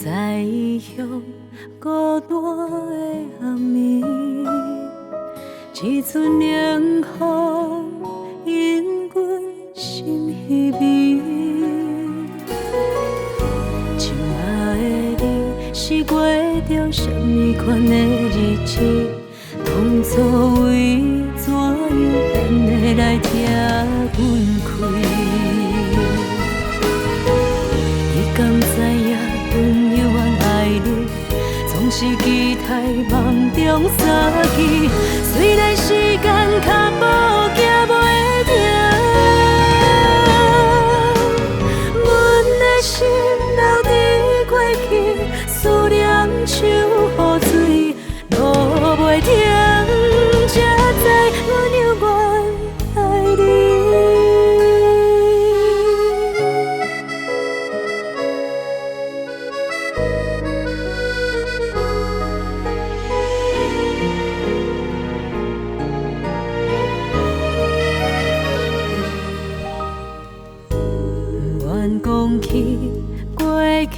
在异乡孤单的暗暝，一寸冷风引阮心稀微。亲爱的你，是过着什么款的日子？当初为怎样等的来听阮开？你敢知影？阮犹原爱你，总是期待梦中相见。虽然时间脚步行袂停，阮的心留伫过去，思念像雨水落袂停，才知阮犹原爱你。讲起过去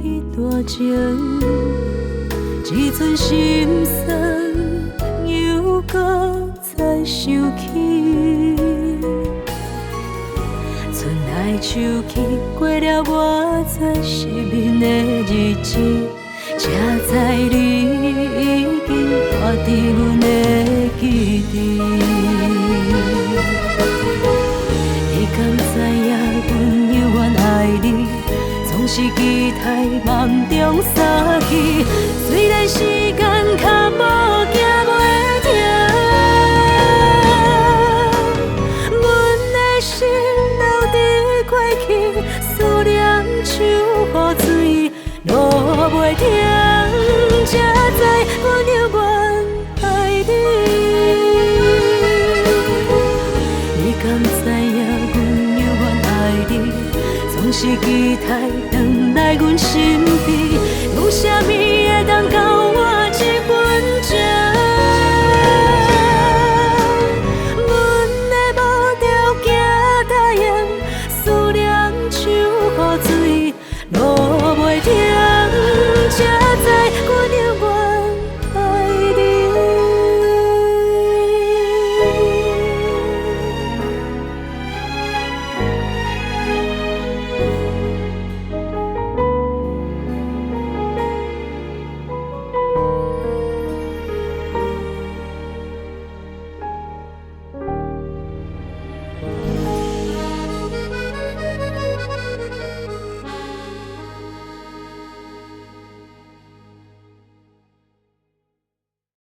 迄段情，一寸心酸又搁再想起。春来秋去，过了偌多失眠的日子，才知你已经活伫阮的记忆。你敢知影？阮犹原爱你，总是期待梦中相见。虽然时间脚步行袂停，阮的心留伫过去，思念像雨水落袂停，才知阮犹原爱你。你敢知影？阮犹原爱你，总是期待回来阮身边，有啥物会当到？